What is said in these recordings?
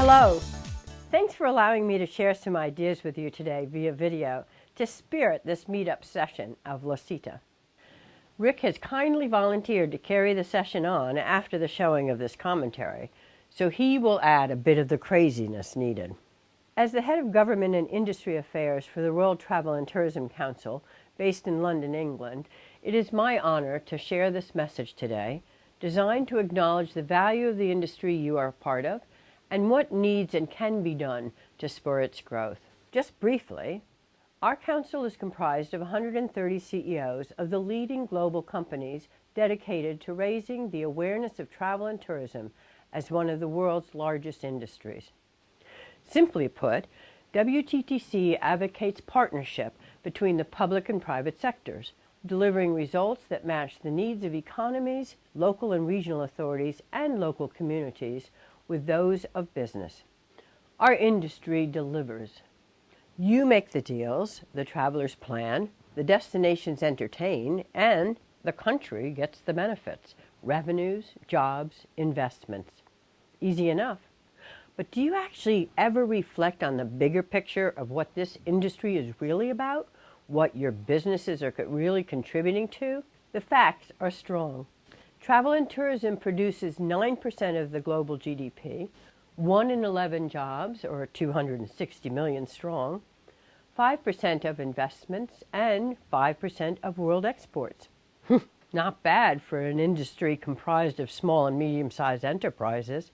Hello! Thanks for allowing me to share some ideas with you today via video to spirit this meetup session of Cita. Rick has kindly volunteered to carry the session on after the showing of this commentary, so he will add a bit of the craziness needed. As the head of government and industry affairs for the World Travel and Tourism Council, based in London, England, it is my honor to share this message today, designed to acknowledge the value of the industry you are a part of and what needs and can be done to spur its growth. Just briefly, our council is comprised of 130 CEOs of the leading global companies dedicated to raising the awareness of travel and tourism as one of the world's largest industries. Simply put, WTTC advocates partnership between the public and private sectors, delivering results that match the needs of economies, local and regional authorities, and local communities with those of business. Our industry delivers. You make the deals, the travelers plan, the destinations entertain, and the country gets the benefits, revenues, jobs, investments. Easy enough. But do you actually ever reflect on the bigger picture of what this industry is really about? What your businesses are really contributing to? The facts are strong. Travel and tourism produces 9% of the global GDP, 1 in 11 jobs, or 260 million strong, 5% of investments, and 5% of world exports. Not bad for an industry comprised of small and medium-sized enterprises.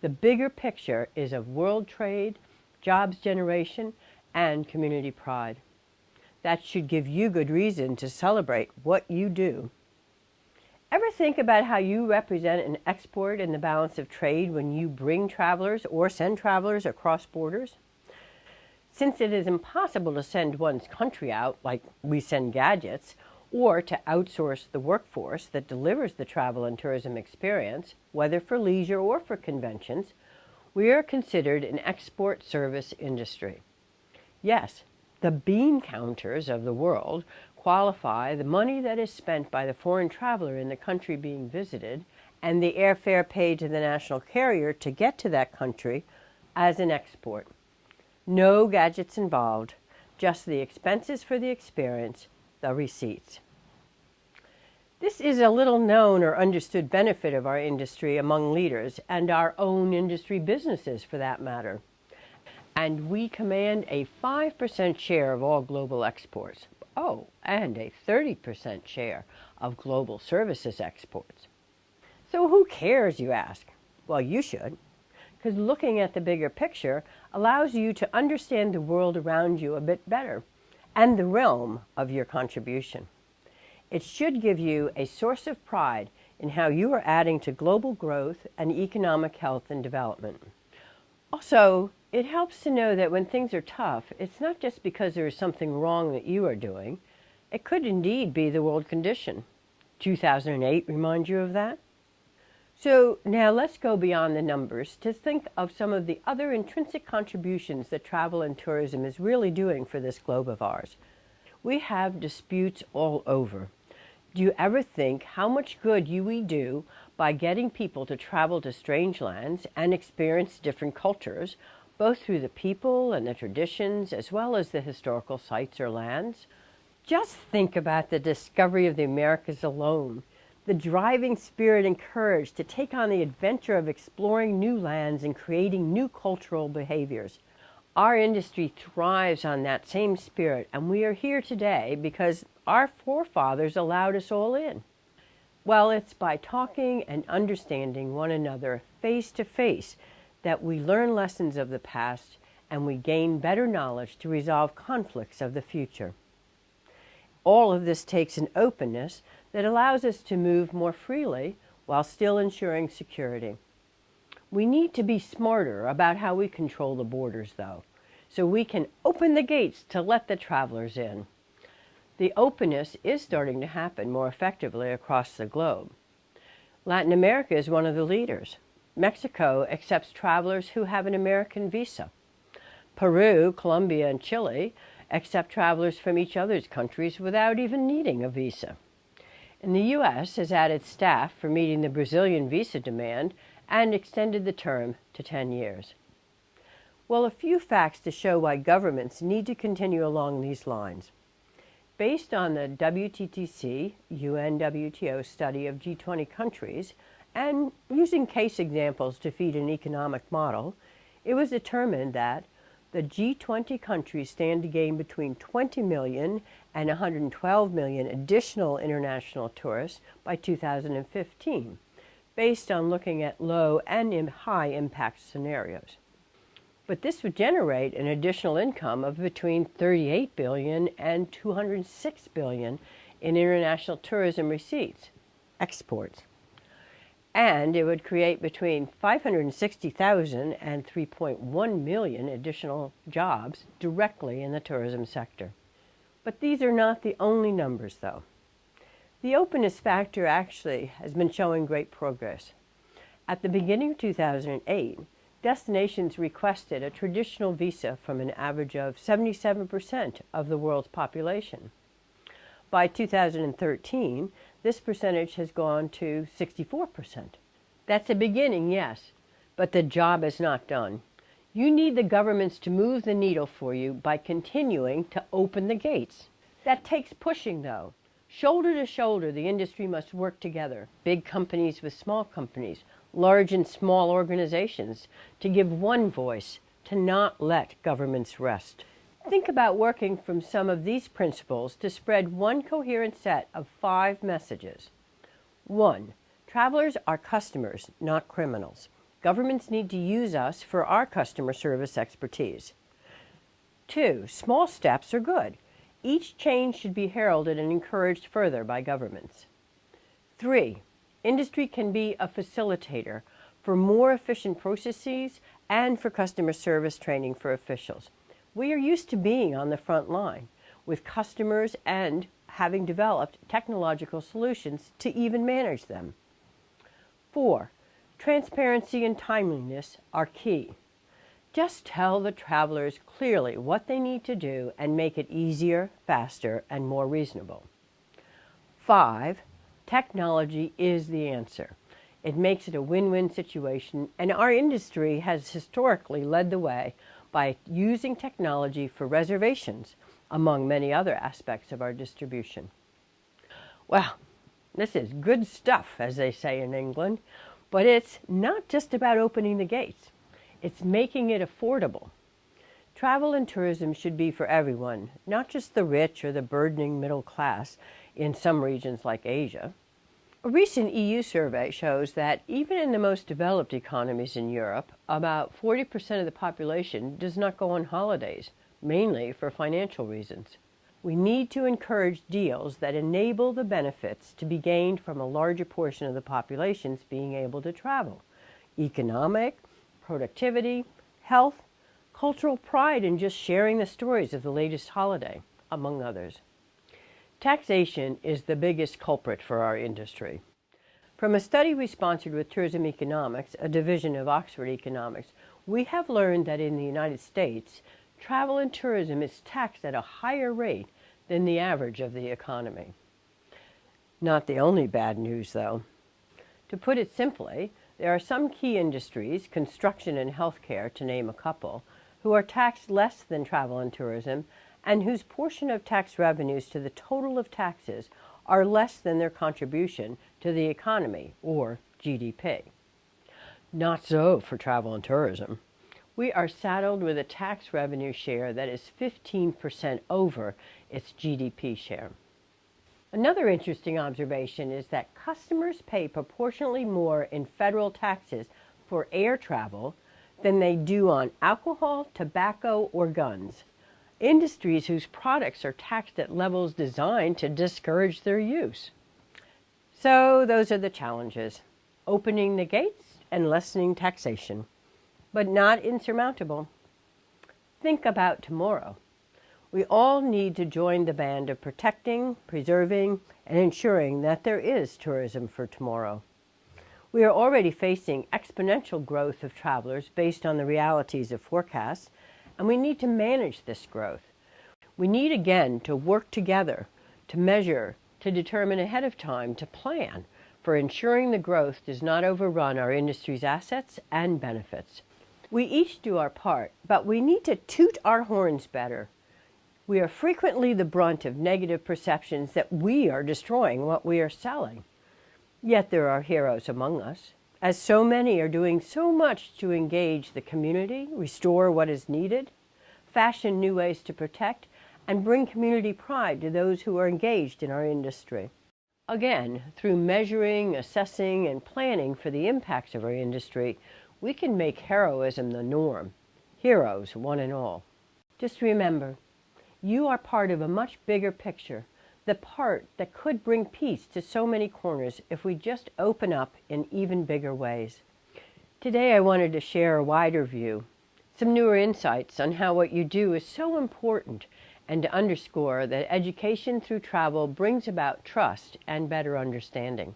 The bigger picture is of world trade, jobs generation, and community pride. That should give you good reason to celebrate what you do. Ever think about how you represent an export in the balance of trade when you bring travelers or send travelers across borders? Since it is impossible to send one's country out like we send gadgets, or to outsource the workforce that delivers the travel and tourism experience, whether for leisure or for conventions, we are considered an export service industry. Yes, the bean counters of the world qualify the money that is spent by the foreign traveler in the country being visited and the airfare paid to the national carrier to get to that country as an export. No gadgets involved, just the expenses for the experience, the receipts. This is a little known or understood benefit of our industry among leaders and our own industry businesses for that matter. And we command a 5% share of all global exports. Oh, and a 30% share of global services exports. So who cares, you ask? Well, you should, because looking at the bigger picture allows you to understand the world around you a bit better and the realm of your contribution. It should give you a source of pride in how you are adding to global growth and economic health and development. Also, it helps to know that when things are tough, it's not just because there is something wrong that you are doing. It could indeed be the world condition. 2008 remind you of that? So now let's go beyond the numbers to think of some of the other intrinsic contributions that travel and tourism is really doing for this globe of ours. We have disputes all over. Do you ever think how much good we do by getting people to travel to strange lands and experience different cultures, both through the people and the traditions as well as the historical sites or lands? Just think about the discovery of the Americas alone, the driving spirit and courage to take on the adventure of exploring new lands and creating new cultural behaviors. Our industry thrives on that same spirit, and we are here today because our forefathers allowed us all in. Well, it's by talking and understanding one another face to face that we learn lessons of the past and we gain better knowledge to resolve conflicts of the future. All of this takes an openness that allows us to move more freely while still ensuring security. We need to be smarter about how we control the borders, though, so we can open the gates to let the travelers in. The openness is starting to happen more effectively across the globe. Latin America is one of the leaders. Mexico accepts travelers who have an American visa. Peru, Colombia, and Chile accept travelers from each other's countries without even needing a visa. And the U.S. has added staff for meeting the Brazilian visa demand and extended the term to 10 years. Well, a few facts to show why governments need to continue along these lines. Based on the WTTC UN-WTO study of G20 countries, and using case examples to feed an economic model, it was determined that the G20 countries stand to gain between 20 million and 112 million additional international tourists by 2015, based on looking at low and high impact scenarios. But this would generate an additional income of between 38 billion and 206 billion in international tourism receipts, exports. And it would create between 560,000 and 3.1 million additional jobs directly in the tourism sector. But these are not the only numbers, though. The openness factor actually has been showing great progress. At the beginning of 2008, destinations requested a traditional visa from an average of 77% of the world's population. By 2013, this percentage has gone to 64%. That's a beginning, yes, but the job is not done. You need the governments to move the needle for you by continuing to open the gates. That takes pushing, though. Shoulder to shoulder, the industry must work together, big companies with small companies, large and small organizations, to give one voice, to not let governments rest. Think about working from some of these principles to spread one coherent set of 5 messages. 1. Travelers are customers, not criminals. Governments need to use us for our customer service expertise. 2. Small steps are good. Each change should be heralded and encouraged further by governments. 3. Industry can be a facilitator for more efficient processes and for customer service training for officials. We are used to being on the front line with customers and having developed technological solutions to even manage them. 4. Transparency and timeliness are key. Just tell the travelers clearly what they need to do and make it easier, faster, and more reasonable. 5. Technology is the answer. It makes it a win-win situation, and our industry has historically led the way by using technology for reservations, among many other aspects of our distribution. Well, this is good stuff, as they say in England, but it's not just about opening the gates. It's making it affordable. Travel and tourism should be for everyone, not just the rich or the burgeoning middle class in some regions like Asia. A recent EU survey shows that even in the most developed economies in Europe, about 40% of the population does not go on holidays, mainly for financial reasons. We need to encourage deals that enable the benefits to be gained from a larger portion of the populations being able to travel. Economic, productivity, health, cultural pride in just sharing the stories of the latest holiday, among others. Taxation is the biggest culprit for our industry. From a study we sponsored with Tourism Economics, a division of Oxford Economics, we have learned that in the United States, travel and tourism is taxed at a higher rate than the average of the economy. Not the only bad news, though. To put it simply, there are some key industries, construction and healthcare to name a couple, who are taxed less than travel and tourism, and whose portion of tax revenues to the total of taxes are less than their contribution to the economy, or GDP. Not so for travel and tourism. We are saddled with a tax revenue share that is 15% over its GDP share. Another interesting observation is that customers pay proportionately more in federal taxes for air travel than they do on alcohol, tobacco, or guns. Industries whose products are taxed at levels designed to discourage their use. So those are the challenges: opening the gates and lessening taxation, but not insurmountable. Think about tomorrow. We all need to join the band of protecting, preserving, and ensuring that there is tourism for tomorrow. We are already facing exponential growth of travelers based on the realities of forecasts, and we need to manage this growth. We need again to work together, to measure, to determine ahead of time, to plan for ensuring the growth does not overrun our industry's assets and benefits. We each do our part, but we need to toot our horns better. We are frequently the brunt of negative perceptions that we are destroying what we are selling. Yet there are heroes among us, as so many are doing so much to engage the community, restore what is needed, fashion new ways to protect, and bring community pride to those who are engaged in our industry. Again, through measuring, assessing, and planning for the impacts of our industry, we can make heroism the norm. Heroes, one and all. Just remember, you are part of a much bigger picture, the part that could bring peace to so many corners if we just open up in even bigger ways. Today I wanted to share a wider view, some newer insights on how what you do is so important, and to underscore that education through travel brings about trust and better understanding.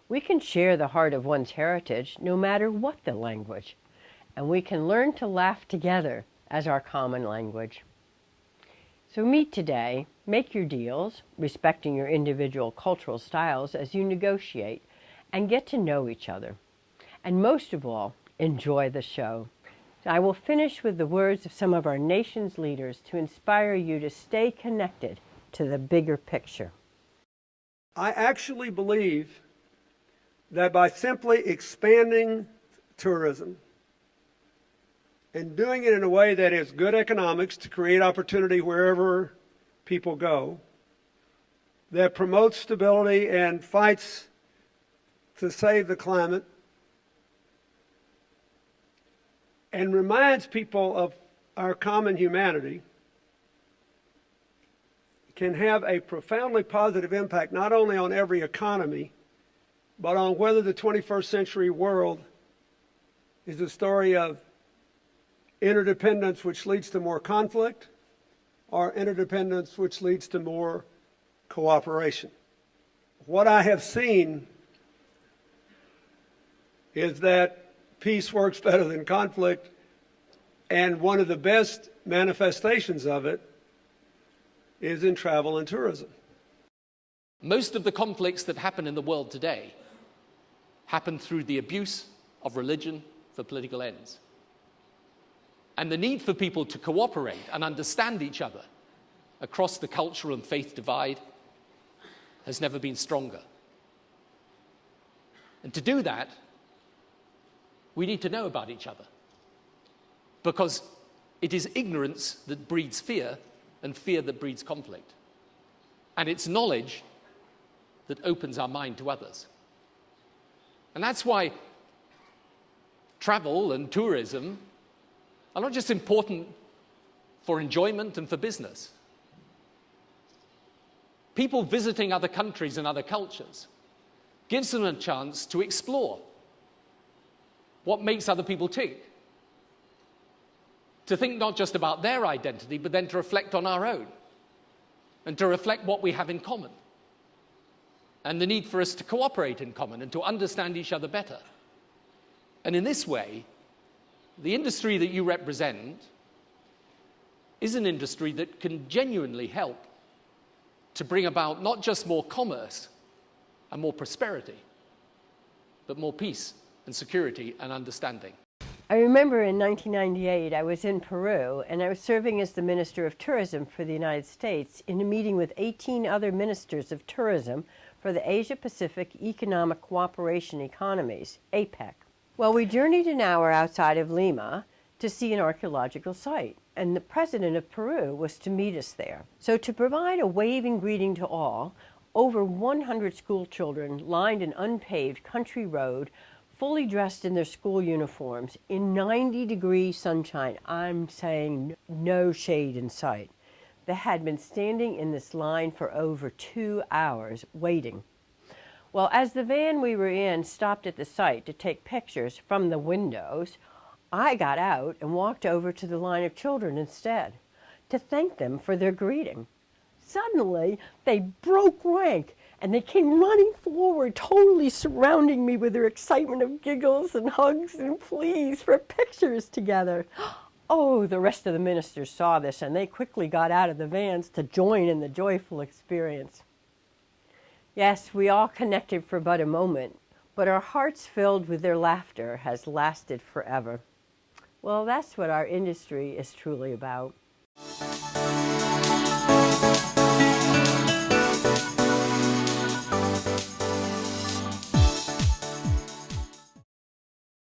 We can share the heart of one's heritage no matter what the language, and we can learn to laugh together as our common language. So meet today, make your deals, respecting your individual cultural styles as you negotiate, and get to know each other. And most of all, enjoy the show. I will finish with the words of some of our nation's leaders to inspire you to stay connected to the bigger picture. I actually believe that by simply expanding tourism and doing it in a way that is good economics to create opportunity wherever people go, that promotes stability and fights to save the climate, and reminds people of our common humanity, can have a profoundly positive impact not only on every economy, but on whether the 21st century world is a story of interdependence which leads to more conflict, or interdependence which leads to more cooperation. What I have seen is that peace works better than conflict, and one of the best manifestations of it is in travel and tourism. Most of the conflicts that happen in the world today happen through the abuse of religion for political ends. And the need for people to cooperate and understand each other across the cultural and faith divide has never been stronger. And to do that, we need to know about each other, because it is ignorance that breeds fear and fear that breeds conflict. And it's knowledge that opens our mind to others. And that's why travel and tourism are not just important for enjoyment and for business. People visiting other countries and other cultures gives them a chance to explore what makes other people tick, to think not just about their identity, but then to reflect on our own, and to reflect what we have in common, and the need for us to cooperate in common and to understand each other better. And in this way, the industry that you represent is an industry that can genuinely help to bring about not just more commerce and more prosperity, but more peace and security and understanding. I remember in 1998 I was in Peru, and I was serving as the Minister of Tourism for the United States in a meeting with 18 other ministers of tourism for the Asia-Pacific Economic Cooperation Economies, APEC. Well, we journeyed an hour outside of Lima to see an archaeological site, and the President of Peru was to meet us there. So to provide a waving greeting to all, over 100 school children lined an unpaved country road, fully dressed in their school uniforms, in 90-degree sunshine. I'm saying no shade in sight. They had been standing in this line for over 2 hours, waiting. Well, as the van we were in stopped at the site to take pictures from the windows, I got out and walked over to the line of children instead, to thank them for their greeting. Suddenly, they broke rank, and they came running forward, totally surrounding me with their excitement of giggles and hugs and pleas for pictures together. Oh, the rest of the ministers saw this, and they quickly got out of the vans to join in the joyful experience. Yes, we all connected for but a moment, but our hearts filled with their laughter has lasted forever. Well, that's what our industry is truly about.